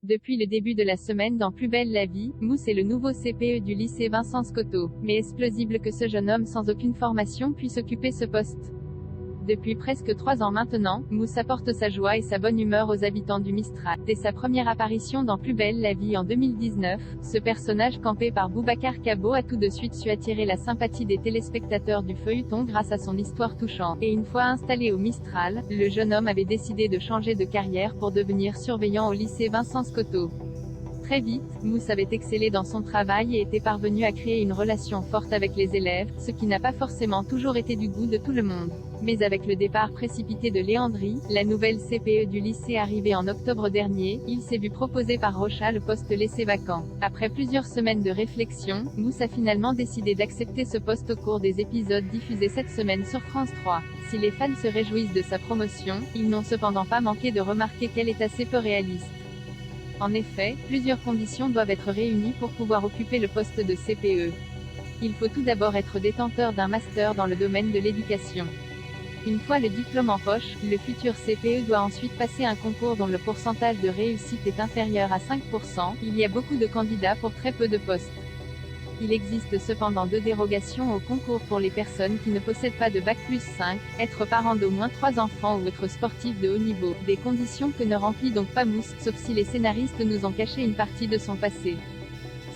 Depuis le début de la semaine dans Plus belle la vie, Mousse est le nouveau CPE du lycée Vincent Scotto. Mais est-ce plausible que ce jeune homme sans aucune formation puisse occuper ce poste? Depuis presque 3 ans maintenant, Mousse apporte sa joie et sa bonne humeur aux habitants du Mistral. Dès sa première apparition dans Plus belle la vie en 2019, ce personnage campé par Boubacar Cabot a tout de suite su attirer la sympathie des téléspectateurs du feuilleton grâce à son histoire touchante. Et une fois installé au Mistral, le jeune homme avait décidé de changer de carrière pour devenir surveillant au lycée Vincent Scotto. Très vite, Mousse avait excellé dans son travail et était parvenu à créer une relation forte avec les élèves, ce qui n'a pas forcément toujours été du goût de tout le monde. Mais avec le départ précipité de Léandrie, la nouvelle CPE du lycée arrivée en octobre dernier, il s'est vu proposer par Rocha le poste laissé vacant. Après plusieurs semaines de réflexion, Mousse a finalement décidé d'accepter ce poste au cours des épisodes diffusés cette semaine sur France 3. Si les fans se réjouissent de sa promotion, ils n'ont cependant pas manqué de remarquer qu'elle est assez peu réaliste. En effet, plusieurs conditions doivent être réunies pour pouvoir occuper le poste de CPE. Il faut tout d'abord être détenteur d'un master dans le domaine de l'éducation. Une fois le diplôme en poche, le futur CPE doit ensuite passer un concours dont le pourcentage de réussite est inférieur à 5%. Il y a beaucoup de candidats pour très peu de postes. Il existe cependant 2 dérogations au concours pour les personnes qui ne possèdent pas de Bac+5, être parent d'au moins 3 enfants ou être sportif de haut niveau, des conditions que ne remplit donc pas Mousse, sauf si les scénaristes nous ont caché une partie de son passé.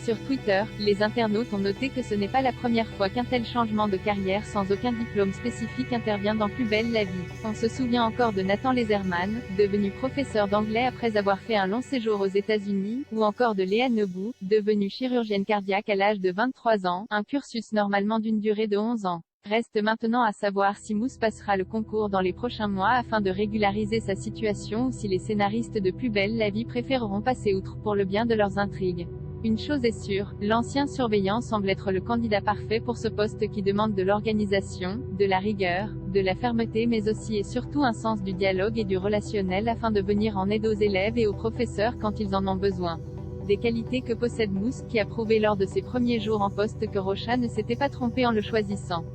Sur Twitter, les internautes ont noté que ce n'est pas la première fois qu'un tel changement de carrière sans aucun diplôme spécifique intervient dans Plus belle la vie. On se souvient encore de Nathan Leserman, devenu professeur d'anglais après avoir fait un long séjour aux États-Unis, ou encore de Léa Nebou, devenue chirurgienne cardiaque à l'âge de 23 ans, un cursus normalement d'une durée de 11 ans. Reste maintenant à savoir si Mousse passera le concours dans les prochains mois afin de régulariser sa situation ou si les scénaristes de Plus belle la vie préféreront passer outre pour le bien de leurs intrigues. Une chose est sûre, l'ancien surveillant semble être le candidat parfait pour ce poste qui demande de l'organisation, de la rigueur, de la fermeté mais aussi et surtout un sens du dialogue et du relationnel afin de venir en aide aux élèves et aux professeurs quand ils en ont besoin. Des qualités que possède Mousse qui a prouvé lors de ses premiers jours en poste que Rocha ne s'était pas trompé en le choisissant.